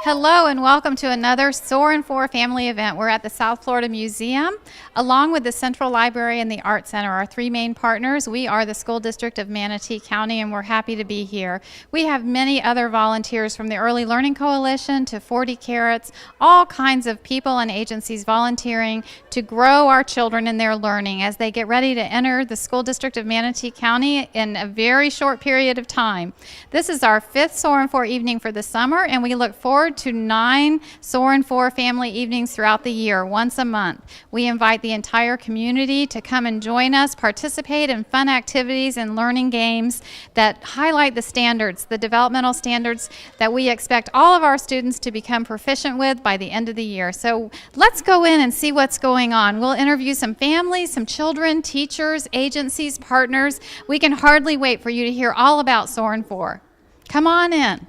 Hello and welcome to another SOAR and 4 family event. We're at the South Florida Museum along with the Central Library and the Art Center, our three main partners. We are the School District of Manatee County and we're happy to be here. We have many other volunteers from the Early Learning Coalition to 40 Carrots, all kinds of people and agencies volunteering to grow our children in their learning as they get ready to enter the School District of Manatee County in a very short period of time. This is our 5th SOAR and 4 evening for the summer and we look forward to 9 SOAR and 4 family evenings throughout the year, once a month. We invite the entire community to come and join us, participate in fun activities and learning games that highlight the standards, the developmental standards that we expect all of our students to become proficient with by the end of the year. So let's go in and see what's going on. We'll interview some families, some children, teachers, agencies, partners. We can hardly wait for you to hear all about SOAR and 4. Come on in.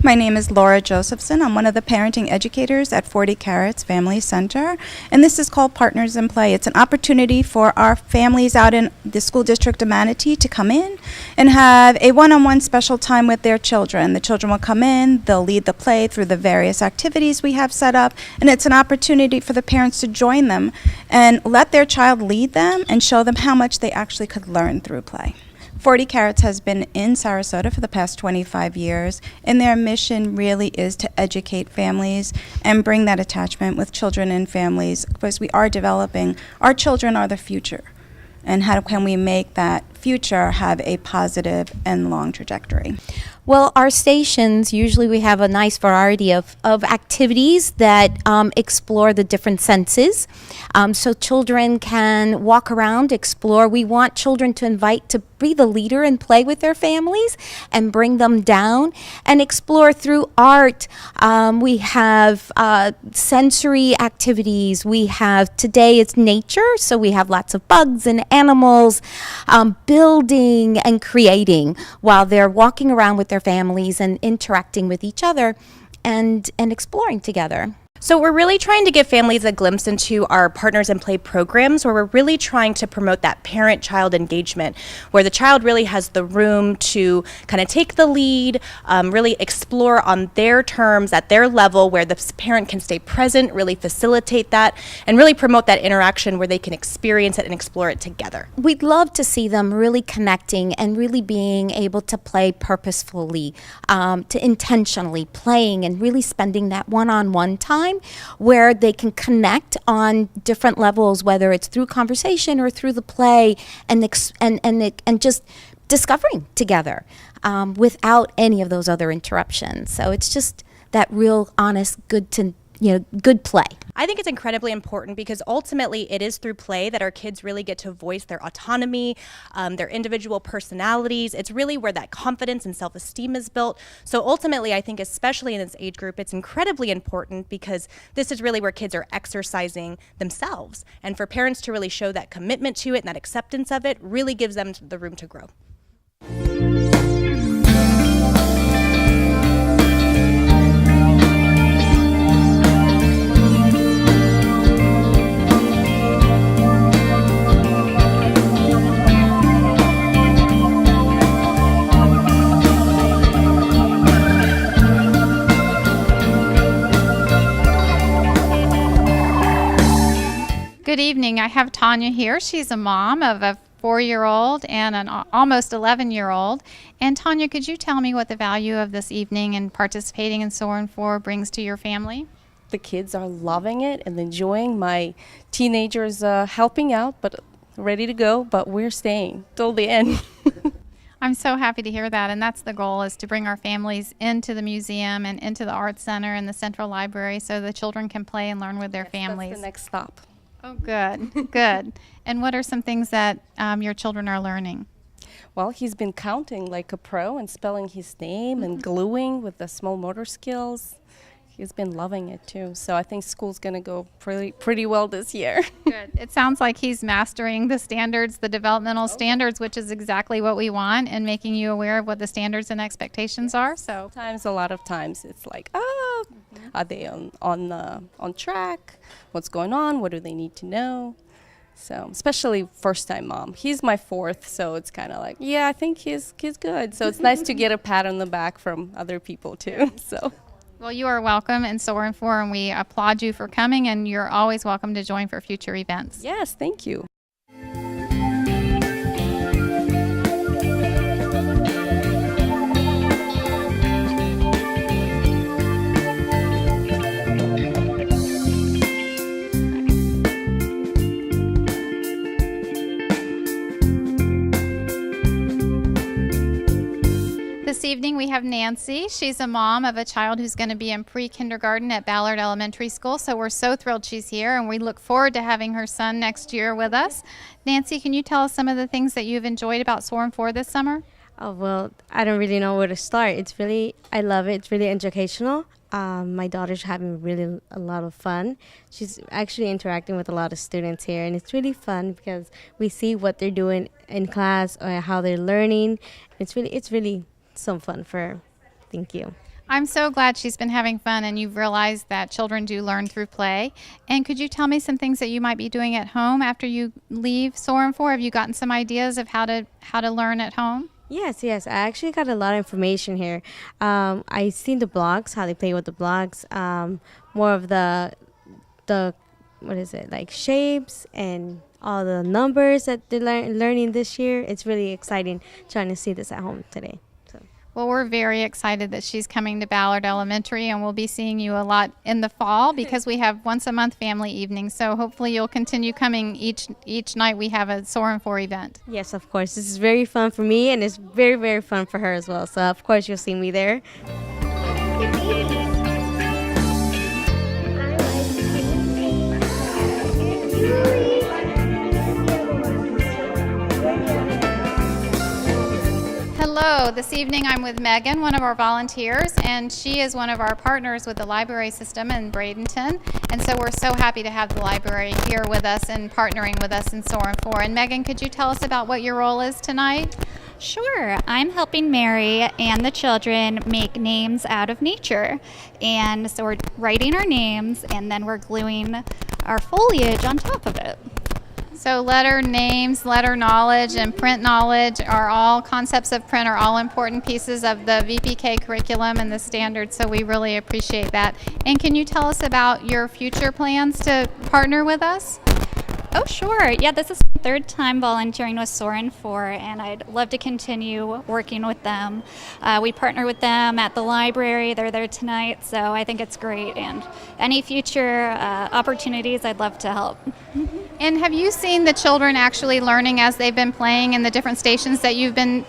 My name is Laura Josephson. I'm one of the parenting educators at 40 Carrots Family Center, and this is called Partners in Play. It's an opportunity for our families out in the School District of Manatee to come in and have a one-on-one special time with their children. The children will come in, they'll lead the play through the various activities we have set up, and it's an opportunity for the parents to join them and let their child lead them and show them how much they actually could learn through play. 40 Carrots has been in Sarasota for the past 25 years, and their mission really is to educate families and bring that attachment with children and families, because we are developing, our children are the future, and how can we make that future have a positive and long trajectory. Well, our stations, usually we have a nice variety of activities that explore the different senses. So children can walk around, explore. We want children to invite to be the leader and play with their families and bring them down and explore through art. We have sensory activities. We have, today it's nature, so we have lots of bugs and animals, building and creating while they're walking around with their families and interacting with each other and exploring together. So we're really trying to give families a glimpse into our Partners in Play programs, where we're really trying to promote that parent-child engagement, where the child really has the room to kind of take the lead, really explore on their terms, at their level, where the parent can stay present, really facilitate that, and really promote that interaction where they can experience it and explore it together. We'd love to see them really connecting and really being able to play purposefully, to intentionally playing and really spending that one-on-one time where they can connect on different levels, whether it's through conversation or through the play, and just discovering together without any of those other interruptions. So it's just that real, honest, good play. I think it's incredibly important because ultimately it is through play that our kids really get to voice their autonomy, their individual personalities. It's really where that confidence and self-esteem is built. So ultimately, I think especially in this age group, it's incredibly important because this is really where kids are exercising themselves. And for parents to really show that commitment to it and that acceptance of it really gives them the room to grow. Good evening. I have Tanya here. She's a mom of a 4-year-old and an almost 11-year-old. And Tanya, could you tell me what the value of this evening and participating in SOAR and 4 brings to your family? The kids are loving it and enjoying. My teenagers helping out, but ready to go, but we're staying till the end. I'm so happy to hear that, and that's the goal, is to bring our families into the museum and into the Arts Center and the Central Library so the children can play and learn with their families. That's the next stop. Oh, good, good. And what are some things that your children are learning? Well, he's been counting like a pro and spelling his name and gluing with the small motor skills. He's been loving it too. So I think school's going to go pretty well this year. Good. It sounds like he's mastering the standards, the developmental standards, which is exactly what we want, and making you aware of what the standards and expectations are. So A lot of times it's like, are they on track? What's going on? What do they need to know? So especially first-time mom. He's my fourth, so it's kind of like, yeah, I think he's good. So it's nice to get a pat on the back from other people too. So. well, you are welcome in SOAR and 4, and we applaud you for coming, and you're always welcome to join for future events. Yes, thank you. This evening we have Nancy. She's a mom of a child who's going to be in pre-kindergarten at Ballard Elementary School, so we're so thrilled she's here, and we look forward to having her son next year with us. Nancy, can you tell us some of the things that you've enjoyed about SOAR and 4 this summer? Oh, well, I don't really know where to start. I love it. It's really educational. My daughter's having really a lot of fun. She's actually interacting with a lot of students here, and it's really fun because we see what they're doing in class or how they're learning. It's really some fun for her. Thank you. I'm so glad she's been having fun, and you've realized that children do learn through play. And could you tell me some things that you might be doing at home after you leave SOAR and 4? Have you gotten some ideas of how to learn at home? Yes. I actually got a lot of information here. I seen the blogs, how they play with the blogs, more of the what is it, like shapes and all the numbers that they're learning this year. It's really exciting trying to see this at home today. Well, we're very excited that she's coming to Ballard Elementary, and we'll be seeing you a lot in the fall because we have once a month family evenings. So hopefully you'll continue coming each night we have a SOAR and 4 event. Yes, of course. This is very fun for me, and it's very, very fun for her as well. So, of course, you'll see me there. Hello, this evening I'm with Megan, one of our volunteers, and she is one of our partners with the library system in Bradenton. And so we're so happy to have the library here with us and partnering with us in SOAR and 4. And Megan, could you tell us about what your role is tonight? Sure. I'm helping Mary and the children make names out of nature. And so we're writing our names, and then we're gluing our foliage on top of it. So letter names, letter knowledge, and print knowledge are all concepts of print, are all important pieces of the VPK curriculum and the standards, so we really appreciate that. And can you tell us about your future plans to partner with us? Oh, sure. Yeah, this is my third time volunteering with SOAR and 4, and I'd love to continue working with them. We partner with them at the library. They're there tonight, so I think it's great. And any future opportunities, I'd love to help. And have you seen the children actually learning as they've been playing in the different stations that you've been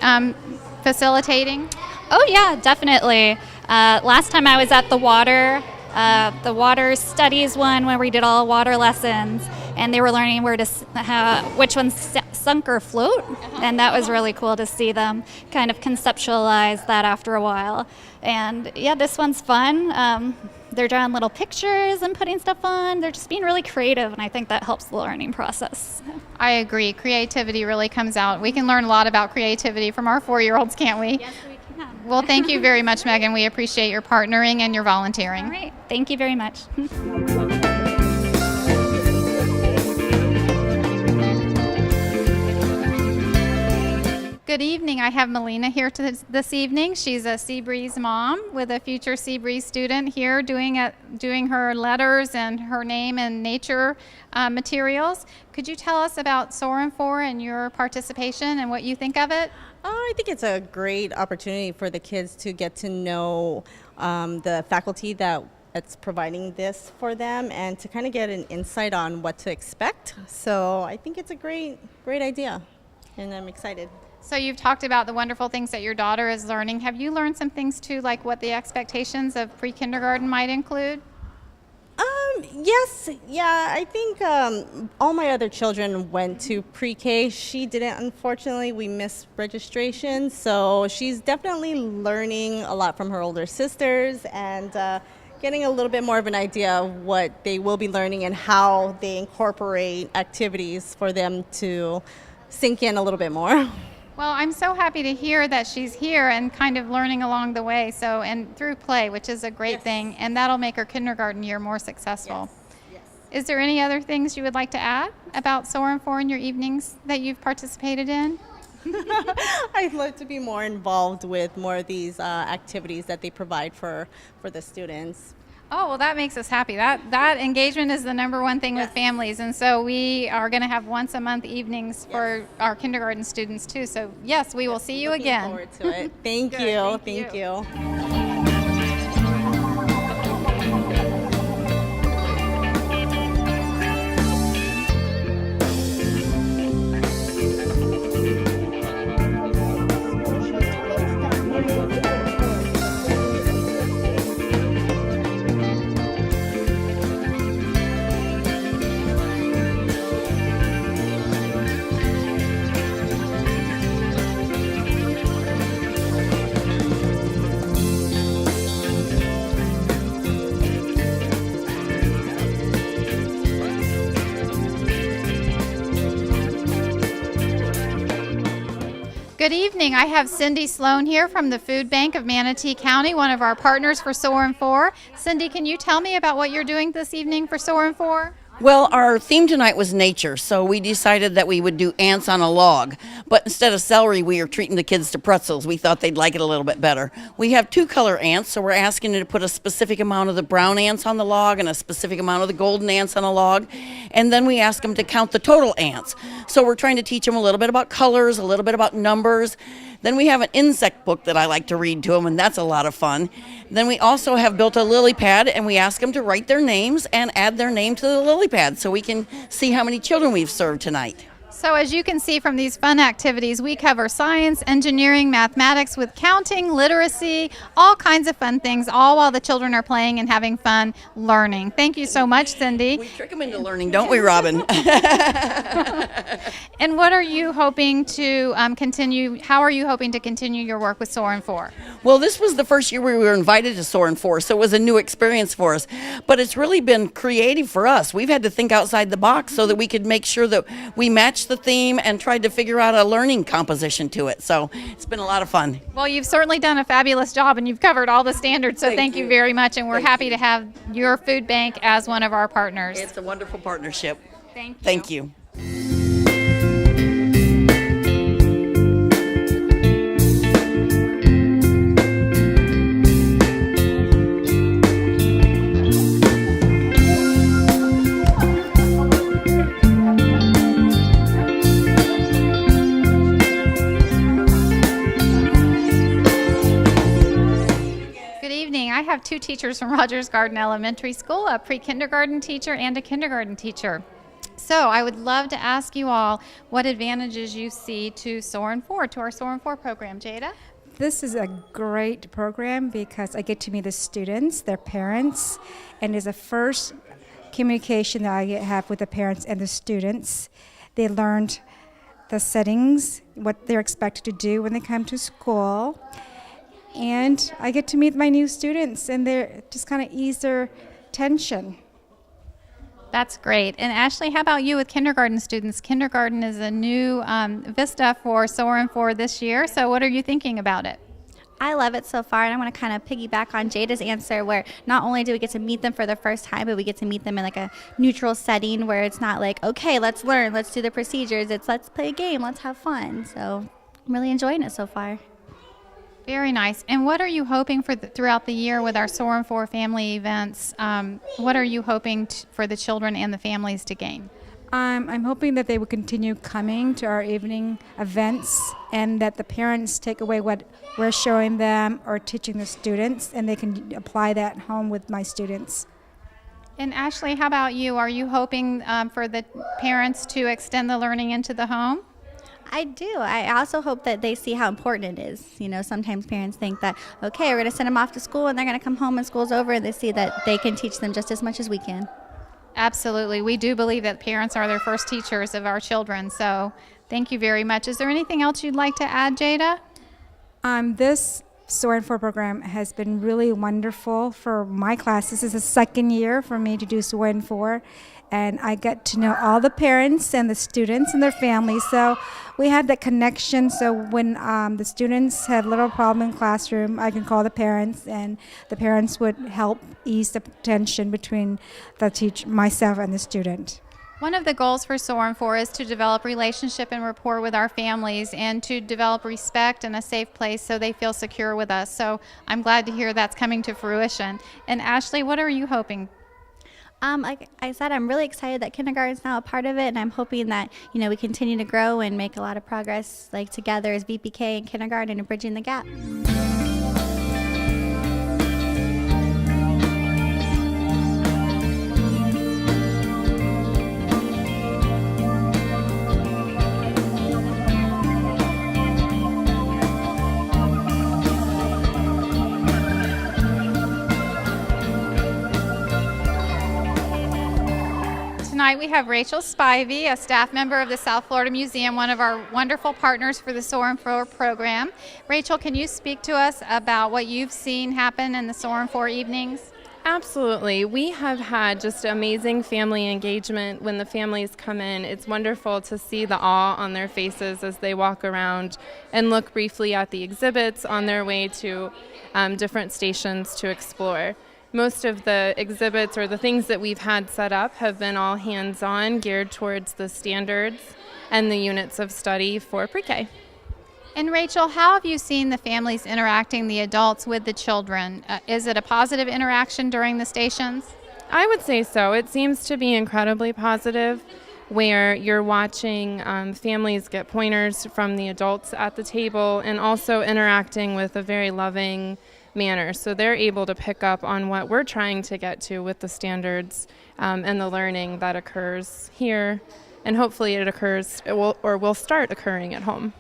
facilitating? Oh, yeah, definitely. Last time I was at the water studies one where we did all water lessons, and they were learning which one's sunk or float, and that was really cool to see them kind of conceptualize that after a while. And yeah, this one's fun. They're drawing little pictures and putting stuff on. They're just being really creative, and I think that helps the learning process. I agree. Creativity really comes out. We can learn a lot about creativity from our 4-year-olds, can't we? Yes, we can. Well, thank you very much, Megan. We appreciate your partnering and your volunteering. All right. Thank you very much. Good evening. I have Melina here this evening. She's a Seabreeze mom with a future Seabreeze student here doing her letters and her name and nature materials. Could you tell us about SOAR and 4 and your participation and what you think of it? I think it's a great opportunity for the kids to get to know the faculty that's providing this for them and to kind of get an insight on what to expect. So I think it's a great idea, and I'm excited. So you've talked about the wonderful things that your daughter is learning. Have you learned some things too, like what the expectations of pre-kindergarten might include? Yes, yeah, I think all my other children went to pre-K. She didn't, unfortunately. We missed registration, so she's definitely learning a lot from her older sisters and getting a little bit more of an idea of what they will be learning and how they incorporate activities for them to sink in a little bit more. Well, I'm so happy to hear that she's here and kind of learning along the way, so and through play, which is a great thing, and that'll make her kindergarten year more successful. Yes. Is there any other things you would like to add about SOAR and 4 in your evenings that you've participated in? I'd love to be more involved with more of these activities that they provide for the students. Oh, well, that makes us happy. That engagement is the number one thing with families, and so we are going to have once a month evenings for our kindergarten students too. So yes, we will see you Looking again. forward to it. Thank Good, you. thank Thank you. you. Good evening. I have Cindy Sloan here from the Food Bank of Manatee County, one of our partners for SOAR and 4. Cindy, can you tell me about what you're doing this evening for SOAR and 4? Well, our theme tonight was nature, so we decided that we would do ants on a log. But instead of celery, we are treating the kids to pretzels. We thought they'd like it a little bit better. We have 2 color ants, so we're asking them to put a specific amount of the brown ants on the log and a specific amount of the golden ants on a log. And then we ask them to count the total ants. So we're trying to teach them a little bit about colors, a little bit about numbers. Then we have an insect book that I like to read to them, and that's a lot of fun. Then we also have built a lily pad, and we ask them to write their names and add their name to the lily pad so we can see how many children we've served tonight. So as you can see from these fun activities, we cover science, engineering, mathematics with counting, literacy, all kinds of fun things, all while the children are playing and having fun learning. Thank you so much, Cindy. We trick them into learning, don't we, Robin? And what are you hoping to continue? How are you hoping to continue your work with SOAR and 4? Well, this was the first year we were invited to SOAR and 4, so it was a new experience for us. But it's really been creative for us. We've had to think outside the box so that we could make sure that we match the theme and tried to figure out a learning composition to it. So it's been a lot of fun. Well, you've certainly done a fabulous job, and you've covered all the standards, so thank you very much, and we're happy to have your food bank as one of our partners. It's a wonderful partnership. Thank you. Thank you. I have 2 teachers from Rogers Garden Elementary School, a pre-kindergarten teacher and a kindergarten teacher. So I would love to ask you all what advantages you see to SOAR and 4, to our SOAR and 4 program. Jada? This is a great program because I get to meet the students, their parents, and it's the first communication that I have with the parents and the students. They learned the settings, what they're expected to do when they come to school. And I get to meet my new students, and they're just kind of ease their tension. That's great. And Ashley, how about you with kindergarten students? Kindergarten is a new vista for SOAR and 4 this year. So what are you thinking about it? I love it so far, and I want to kind of piggyback on Jada's answer, where not only do we get to meet them for the first time, but we get to meet them in like a neutral setting where it's not like, okay, let's learn, let's do the procedures. It's let's play a game, let's have fun. So I'm really enjoying it so far. Very nice. And what are you hoping for throughout the year with our SOAR and 4 family events? What are you hoping for the children and the families to gain? I'm hoping that they will continue coming to our evening events and that the parents take away what we're showing them or teaching the students, and they can apply that home with my students. And Ashley, how about you? Are you hoping for the parents to extend the learning into the home? I do. I also hope that they see how important it is. You know, sometimes parents think that, okay, we're going to send them off to school and they're going to come home and school's over, and they see that they can teach them just as much as we can. Absolutely. We do believe that parents are their first teachers of our children. So thank you very much. Is there anything else you'd like to add, Jada? This SOAR 4 program has been really wonderful for my class. This is the second year for me to do SOAR 4, and I get to know all the parents and the students and their families. So we had that connection. So when the students have little problem in classroom, I can call the parents, and the parents would help ease the tension between the teacher, myself, and the student. One of the goals for SOAR 4 is to develop relationship and rapport with our families and to develop respect and a safe place so they feel secure with us. So I'm glad to hear that's coming to fruition. And Ashley, what are you hoping? Like I said, I'm really excited that kindergarten is now a part of it, and I'm hoping that, you know, we continue to grow and make a lot of progress, like together as VPK and kindergarten and bridging the gap. Tonight we have Rachel Spivey, a staff member of the South Florida Museum, one of our wonderful partners for the SOAR 4 program. Rachel, can you speak to us about what you've seen happen in the SOAR 4 evenings? Absolutely. We have had just amazing family engagement when the families come in. It's wonderful to see the awe on their faces as they walk around and look briefly at the exhibits on their way to different stations to explore. Most of the exhibits or the things that we've had set up have been all hands-on, geared towards the standards and the units of study for pre-K. And Rachel, how have you seen the families interacting, the adults with the children? Is it a positive interaction during the stations? I would say so. It seems to be incredibly positive, where you're watching families get pointers from the adults at the table and also interacting with a very loving manner. So they're able to pick up on what we're trying to get to with the standards and the learning that occurs here. And hopefully it will start occurring at home.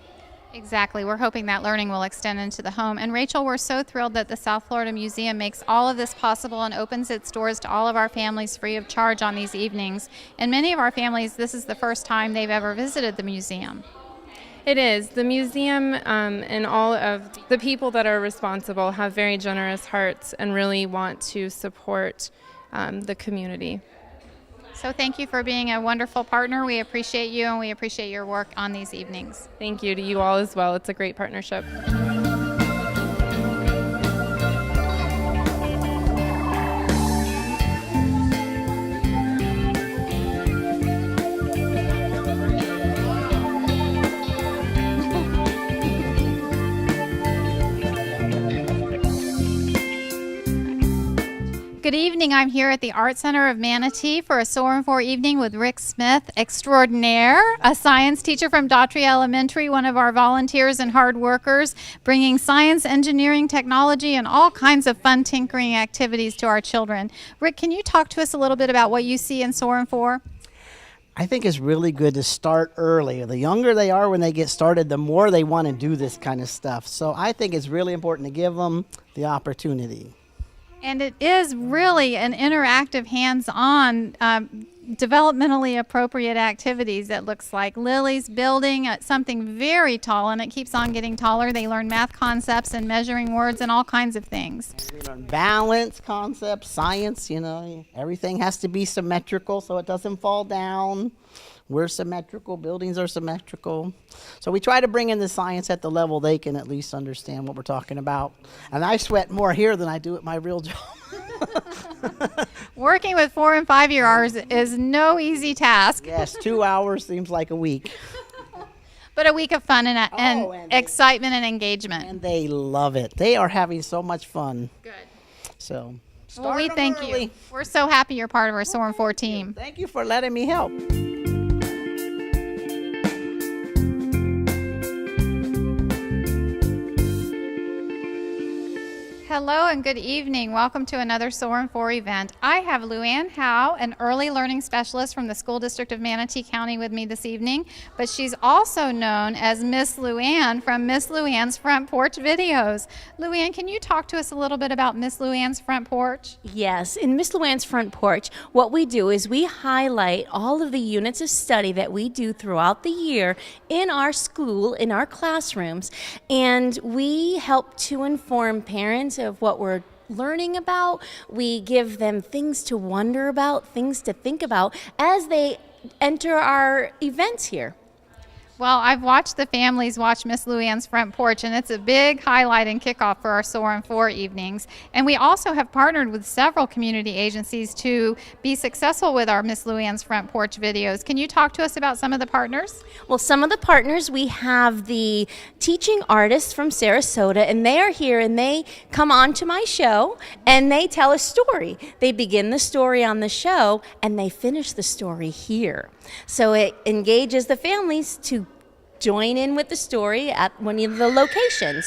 Exactly. We're hoping that learning will extend into the home. And Rachel, we're so thrilled that the South Florida Museum makes all of this possible and opens its doors to all of our families free of charge on these evenings. And many of our families, this is the first time they've ever visited the museum. It is. The museum and all of the people that are responsible have very generous hearts and really want to support the community. So thank you for being a wonderful partner. We appreciate you, and we appreciate your work on these evenings. Thank you to you all as well. It's a great partnership. Good evening. I'm here at the Art Center of Manatee for a SOAR 4 evening with Rick Smith, extraordinaire, a science teacher from Daughtry Elementary, one of our volunteers and hard workers, bringing science, engineering, technology, and all kinds of fun tinkering activities to our children. Rick, can you talk to us a little bit about what you see in SOAR 4? I think it's really good to start early. The younger they are when they get started, the more they want to do this kind of stuff. So I think it's really important to give them the opportunity. And it is really an interactive, hands-on, developmentally appropriate activities. It looks like Lily's building something very tall, and it keeps on getting taller. They learn math concepts and measuring words and all kinds of things. We learn balance concepts, science, everything has to be symmetrical so it doesn't fall down. We're symmetrical, buildings are symmetrical. So we try to bring in the science at the level they can at least understand what we're talking about. And I sweat more here than I do at my real job. Working with 4- and 5-year-olds is no easy task. Yes, 2 hours seems like a week. But a week of fun and excitement and engagement. And they love it. They are having so much fun. Good. So, well, we thank you. We're so happy you're part of our SOAR 4 team. Thank you for letting me help. Hello and good evening. Welcome to another SOAR and 4 event. I have Luann Howe, an early learning specialist from the School District of Manatee County with me this evening, but she's also known as Miss Luann from Miss Luann's Front Porch videos. Luann, can you talk to us a little bit about Miss Luann's Front Porch? Yes, in Miss Luann's Front Porch, what we do is we highlight all of the units of study that we do throughout the year in our school, in our classrooms, and we help to inform parents of what we're learning about. We give them things to wonder about, things to think about as they enter our events here. Well, I've watched the families watch Miss Luann's Front Porch, and it's a big highlight and kickoff for our SOAR and 4 evenings. And we also have partnered with several community agencies to be successful with our Miss Luann's Front Porch videos. Can you talk to us about some of the partners? Well, some of the partners, we have the teaching artists from Sarasota, and they are here and they come on to my show and they tell a story. They begin the story on the show and they finish the story here. So it engages the families to join in with the story at one of the locations.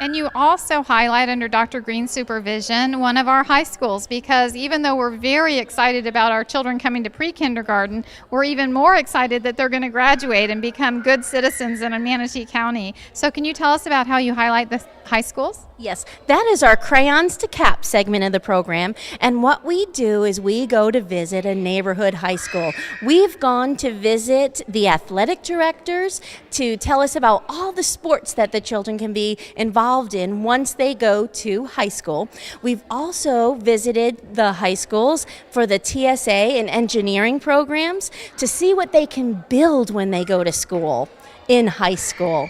And you also highlight under Dr. Green's supervision one of our high schools, because even though we're very excited about our children coming to pre-kindergarten, we're even more excited that they're going to graduate and become good citizens in Manatee County. So can you tell us about how you highlight the high schools? Yes, that is our Crayons to Cap segment of the program. And what we do is we go to visit a neighborhood high school. We've gone to visit the athletic directors to tell us about all the sports that the children can be involved in once they go to high school. We've also visited the high schools for the TSA and engineering programs to see what they can build when they go to school in high school.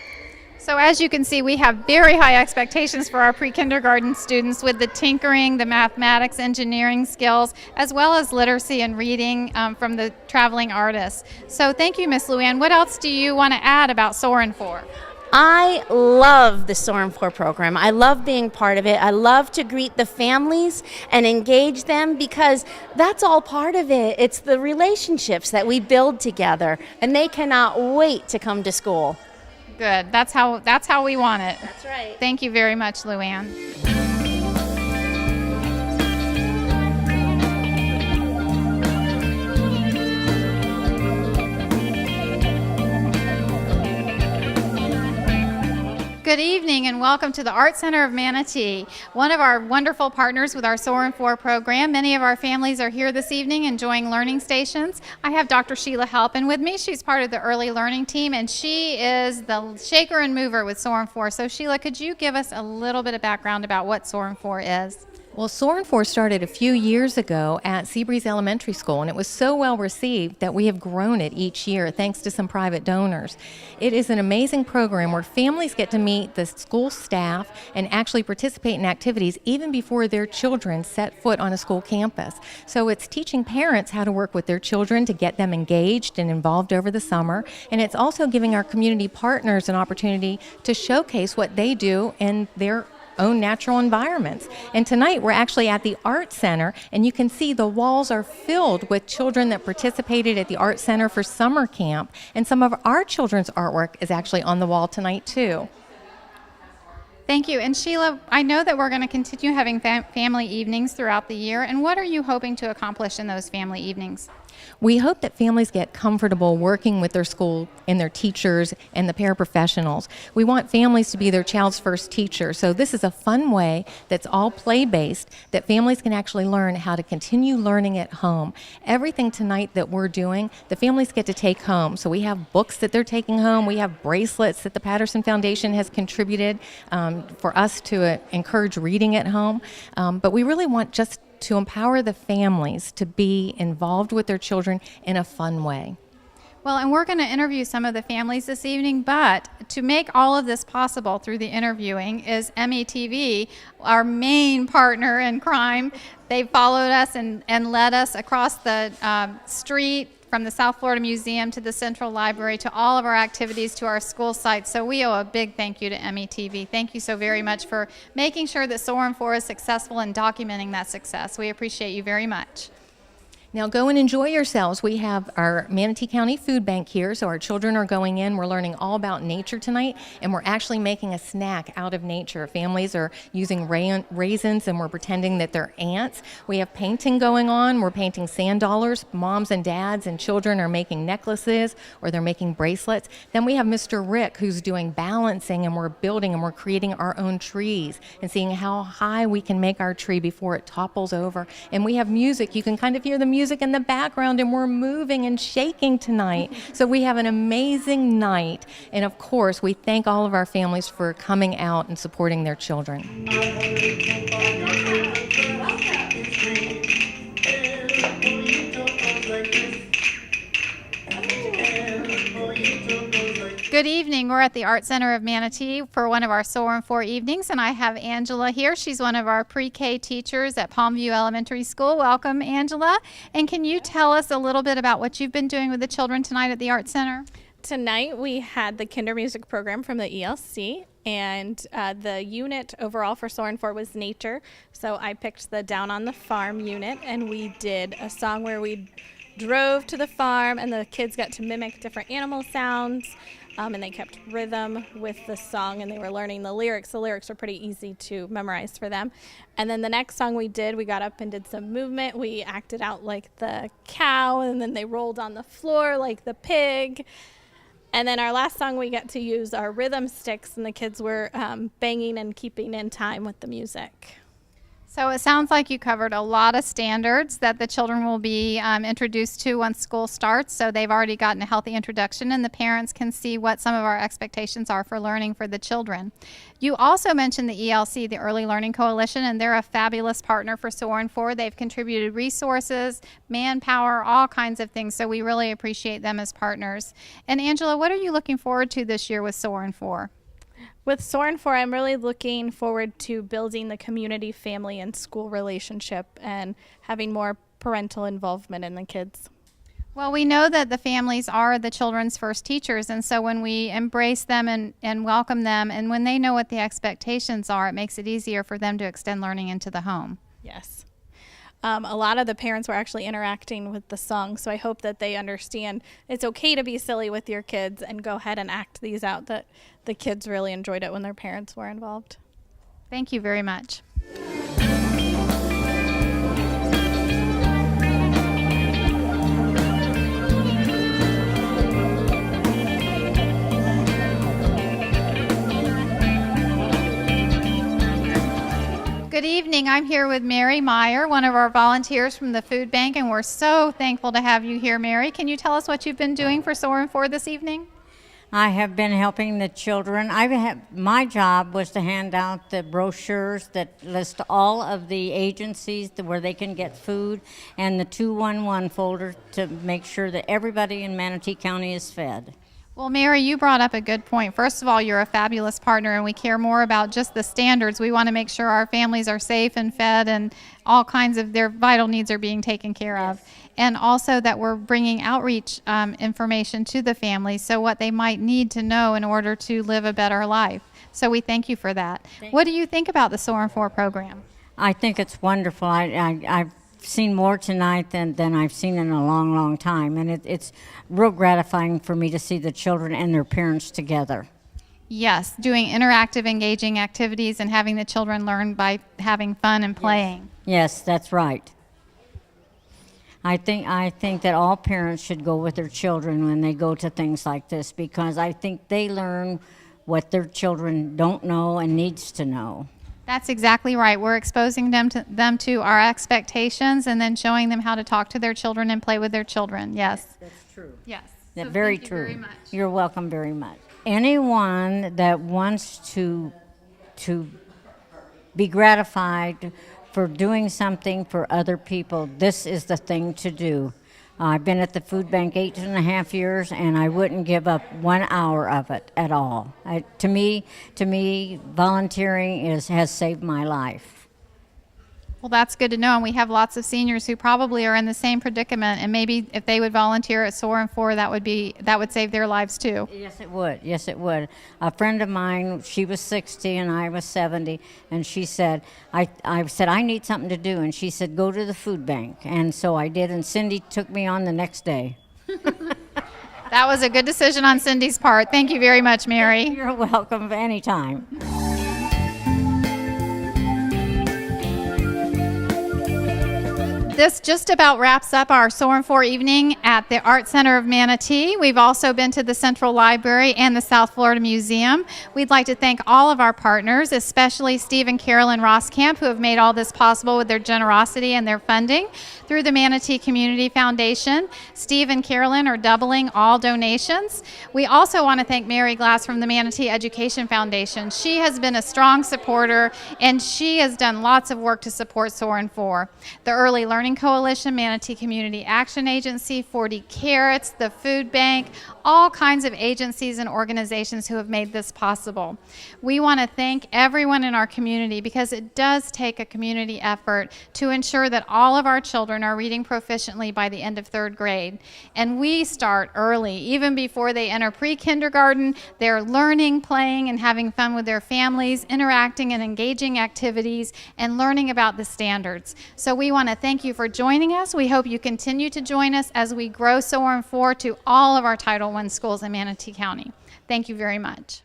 So as you can see, we have very high expectations for our pre-kindergarten students with the tinkering, the mathematics, engineering skills, as well as literacy and reading from the traveling artists. So thank you, Miss Luann. What else do you want to add about SOAR and 4? I love the SOAR and 4 program. I love being part of it. I love to greet the families and engage them because that's all part of it. It's the relationships that we build together, and they cannot wait to come to school. Good. That's how we want it. That's right. Thank you very much, Luann. Good evening and welcome to the Art Center of Manatee, one of our wonderful partners with our SOAR and 4 program. Many of our families are here this evening enjoying learning stations. I have Dr. Sheila Halpin with me. She's part of the early learning team, and she is the shaker and mover with SOAR and 4. So Sheila, could you give us a little bit of background about what SOAR and 4 is? Well, SOAR and 4 started a few years ago at Seabreeze Elementary School, and it was so well received that we have grown it each year thanks to some private donors. It is an amazing program where families get to meet the school staff and actually participate in activities even before their children set foot on a school campus. So it's teaching parents how to work with their children to get them engaged and involved over the summer, and it's also giving our community partners an opportunity to showcase what they do in their own natural environments. And tonight we're actually at the Art Center, and you can see the walls are filled with children that participated at the Art Center for summer camp, and some of our children's artwork is actually on the wall tonight too. Thank you. And Sheila, I know that we're going to continue having family evenings throughout the year, and what are you hoping to accomplish in those family evenings? We hope that families get comfortable working with their school and their teachers and the paraprofessionals. We want families to be their child's first teacher. So this is a fun way that's all play-based that families can actually learn how to continue learning at home. Everything tonight that we're doing, the families get to take home. So we have books that they're taking home. We have bracelets that the Patterson Foundation has contributed for us to encourage reading at home. But we really want just to empower the families to be involved with their children in a fun way. Well, and we're going to interview some of the families this evening, but to make all of this possible through the interviewing is METV, our main partner in crime. They followed us and led us across the street from the South Florida Museum to the Central Library to all of our activities to our school sites. So we owe a big thank you to METV. Thank you so very much for making sure that SOAR and 4 is successful and documenting that success. We appreciate you very much. Now go and enjoy yourselves. We have our Manatee County Food Bank here, so our children are going in. We're learning all about nature tonight, and we're actually making a snack out of nature. Families are using raisins, and we're pretending that they're ants. We have painting going on. We're painting sand dollars. Moms and dads and children are making necklaces, or they're making bracelets. Then we have Mr. Rick, who's doing balancing, and we're building, and we're creating our own trees and seeing how high we can make our tree before it topples over. And we have music. You can kind of hear the music in the background, and we're moving and shaking tonight. So we have an amazing night. And of course, we thank all of our families for coming out and supporting their children. Good evening. We're at the Art Center of Manatee for one of our SOAR and 4 evenings, and I have Angela here. She's one of our pre-K teachers at Palmview Elementary School. Welcome, Angela. And can you tell us a little bit about what you've been doing with the children tonight at the Art Center? Tonight we had the Kinder Music program from the ELC, and the unit overall for SOAR and 4 was nature. So I picked the Down on the Farm unit, and we did a song where we drove to the farm, and the kids got to mimic different animal sounds. And they kept rhythm with the song, and they were learning the lyrics. The lyrics are pretty easy to memorize for them. And then the next song we did, we got up and did some movement. We acted out like the cow, and then they rolled on the floor like the pig. And then our last song, we got to use our rhythm sticks, and the kids were banging and keeping in time with the music. So it sounds like you covered a lot of standards that the children will be introduced to once school starts. So they've already gotten a healthy introduction, and the parents can see what some of our expectations are for learning for the children. You also mentioned the ELC, the Early Learning Coalition, and they're a fabulous partner for SOAR and 4. They've contributed resources, manpower, all kinds of things. So we really appreciate them as partners. And Angela, what are you looking forward to this year with SOAR and 4? With SOAR and 4, I'm really looking forward to building the community, family, and school relationship and having more parental involvement in the kids. Well, we know that the families are the children's first teachers, and so when we embrace them and welcome them, and when they know what the expectations are, it makes it easier for them to extend learning into the home. Yes. A lot of the parents were actually interacting with the song, so I hope that they understand it's okay to be silly with your kids and go ahead and act these out, that the kids really enjoyed it when their parents were involved. Thank you very much. Good evening. I'm here with Mary Meyer, one of our volunteers from the food bank, and we're so thankful to have you here, Mary. Can you tell us what you've been doing for SOAR and 4 this evening? I have been helping the children. My job was to hand out the brochures that list all of the agencies where they can get food, and the 211 folder to make sure that everybody in Manatee County is fed. Well, Mary, you brought up a good point. First of all, you're a fabulous partner, and we care more about just the standards. We want to make sure our families are safe and fed, and all kinds of their vital needs are being taken care of. And also that we're bringing outreach information to the families, so what they might need to know in order to live a better life. So we thank you for that. What do you think about the SOAR and 4 program? I think it's wonderful. I've seen more tonight than I've seen in a long, long time, and it's real gratifying for me to see the children and their parents together. Yes, doing interactive, engaging activities and having the children learn by having fun and playing. Yes, that's right. I think that all parents should go with their children when they go to things like this, because I think they learn what their children don't know and needs to know. That's exactly right. We're exposing them to our expectations, and then showing them how to talk to their children and play with their children. Yes. That's true. Yes. That's So very thank true. You very much. You're welcome very much. Anyone that wants to be gratified for doing something for other people, this is the thing to do. I've been at the food bank 8.5 years, and I wouldn't give up 1 hour of it at all. To me, volunteering has saved my life. Well, that's good to know, and we have lots of seniors who probably are in the same predicament, and maybe if they would volunteer at SOAR and 4, that would save their lives too. Yes, it would. Yes, it would. A friend of mine, she was 60 and I was 70, and she said, I said, I need something to do, and she said, go to the food bank. And so I did, and Cindy took me on the next day. That was a good decision on Cindy's part. Thank you very much, Mary. You're welcome anytime. This just about wraps up our SOAR and 4 evening at the Art Center of Manatee. We've also been to the Central Library and the South Florida Museum. We'd like to thank all of our partners, especially Steve and Carolyn Roskamp, who have made all this possible with their generosity and their funding. Through the Manatee Community Foundation, Steve and Carolyn are doubling all donations. We also want to thank Mary Glass from the Manatee Education Foundation. She has been a strong supporter, and she has done lots of work to support SOAR and 4. The Early Learning Coalition, Manatee Community Action Agency, 40 Carrots, the Food Bank, all kinds of agencies and organizations who have made this possible. We want to thank everyone in our community because it does take a community effort to ensure that all of our children are reading proficiently by the end of 3rd grade. And we start early, even before they enter pre-kindergarten. They're learning, playing, and having fun with their families, interacting and engaging activities, and learning about the standards. So we want to thank you for joining us. We hope you continue to join us as we grow SOAR and 4 to all of our Title I schools in Manatee County. Thank you very much.